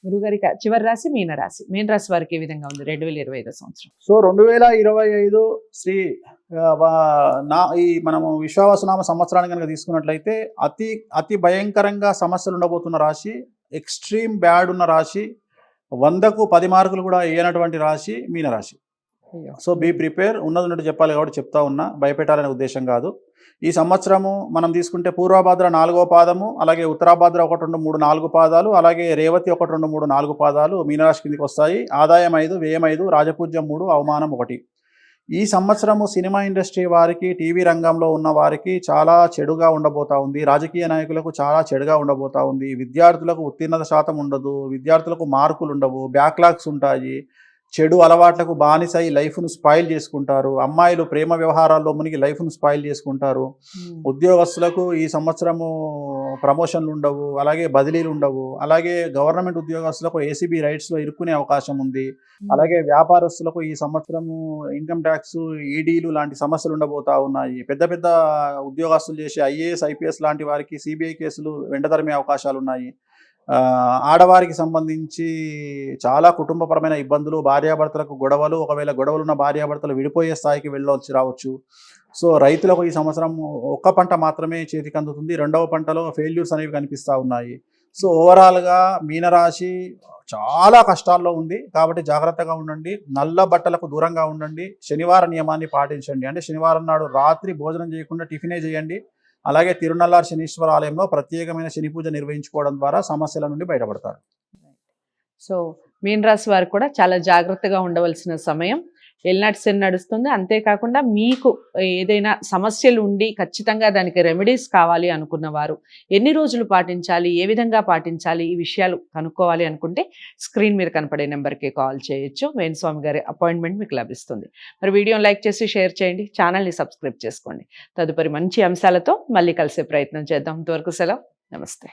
గురుగారి చివరి రాశి మీనరాశి. మీనరాశి వారికి ఏ విధంగా ఉంది 2025 సంవత్సరం? సో 2025 శ్రీ ఈ మనము విశ్వావసునామ సంవత్సరాన్ని కనుక తీసుకున్నట్లయితే అతి భయంకరంగా సమస్యలు ఉండబోతున్న రాశి, ఎక్స్ట్రీమ్ బ్యాడ్ ఉన్న రాశి, 100కు 10 మార్కులు కూడా వేయనటువంటి రాశి మీనరాశి. So be prepare. ఉన్నట్టు చెప్పాలి కాబట్టి చెప్తా ఉన్నా, భయపెట్టాలనే ఉద్దేశం కాదు. ఈ సంవత్సరము మనం తీసుకుంటే పూర్వభాద్ర 4వ పాదము, అలాగే ఉత్తరాభాద్ర 1, 2, 3, 4 పాదాలు, అలాగే రేవతి 1, 2, 3, 4 పాదాలు మీనరాశి కిందికి వస్తాయి. ఆదాయం 5, వ్యయం 5, రాజపూజ్యం 3, అవమానం 1. ఈ సంవత్సరము సినిమా ఇండస్ట్రీ వారికి, టీవీ రంగంలో ఉన్న వారికి చాలా చెడుగా ఉండబోతా ఉంది. రాజకీయ నాయకులకు చాలా చెడుగా ఉండబోతా ఉంది. విద్యార్థులకు ఉత్తీర్ణత శాతం ఉండదు, విద్యార్థులకు మార్కులు ఉండవు, బ్యాక్లాగ్స్ ఉంటాయి, చెడు అలవాట్లకు బానిసై లైఫ్ను స్పాయిల్ చేసుకుంటారు. అమ్మాయిలు ప్రేమ వ్యవహారాల్లో మునిగి లైఫ్ను స్పాయిల్ చేసుకుంటారు. ఉద్యోగస్తులకు ఈ సంవత్సరము ప్రమోషన్లు ఉండవు, అలాగే బదిలీలు ఉండవు. అలాగే గవర్నమెంట్ ఉద్యోగస్తులకు ఏసీబీ రైట్స్లో ఇరుక్కునే అవకాశం ఉంది. అలాగే వ్యాపారస్తులకు ఈ సంవత్సరము ఇన్కమ్ ట్యాక్స్, ఈడీలు లాంటి సమస్యలు ఉండబోతా ఉన్నాయి. పెద్ద పెద్ద ఉద్యోగస్తులు చేసే ఐఏఎస్, ఐపీఎస్ లాంటి వారికి సిబిఐ కేసులు వెంటతరిమే అవకాశాలు ఉన్నాయి. ఆడవారికి సంబంధించి చాలా కుటుంబపరమైన ఇబ్బందులు, భార్యాభర్తలకు గొడవలు, ఒకవేళ గొడవలు ఉన్న భార్యాభర్తలు విడిపోయే స్థాయికి రావచ్చు. సో రైతులకు ఈ సంవత్సరం ఒక్క పంట మాత్రమే చేతికి అందుతుంది, రెండవ పంటలో ఫెయిల్యూర్స్ అనేవి కనిపిస్తూ ఉన్నాయి. సో ఓవరాల్గా మీనరాశి చాలా కష్టాల్లో ఉంది. కాబట్టి జాగ్రత్తగా ఉండండి, నల్ల బట్టలకు దూరంగా ఉండండి, శనివార నియమాన్ని పాటించండి. అంటే శనివారం నాడు రాత్రి భోజనం చేయకుండా టిఫినే చేయండి. అలాగే తిరునల్లార్ శనీశ్వర ఆలయంలో ప్రత్యేకమైన శని పూజ నిర్వహించుకోవడం ద్వారా సమస్యల నుండి బయటపడతారు. సో మీనరాశి వారు కూడా చాలా జాగ్రత్తగా ఉండవలసిన సమయం. ఎల్నాటి శని నడుస్తుంది. అంతేకాకుండా మీకు ఏదైనా సమస్యలు ఉండి ఖచ్చితంగా దానికి రెమెడీస్ కావాలి అనుకున్న వారు ఎన్ని రోజులు పాటించాలి, ఏ విధంగా పాటించాలి, ఈ విషయాలు కనుక్కోవాలి అనుకుంటే స్క్రీన్ మీద కనపడే నెంబర్కి కాల్ చేయొచ్చు. వేణుస్వామి గారి అపాయింట్మెంట్ మీకు లభిస్తుంది. మరి వీడియోని లైక్ చేసి షేర్ చేయండి, ఛానల్ని సబ్స్క్రైబ్ చేసుకోండి. తదుపరి మంచి అంశాలతో మళ్ళీ కలిసే ప్రయత్నం చేద్దాం. అంతవరకు సెలవు, నమస్తే.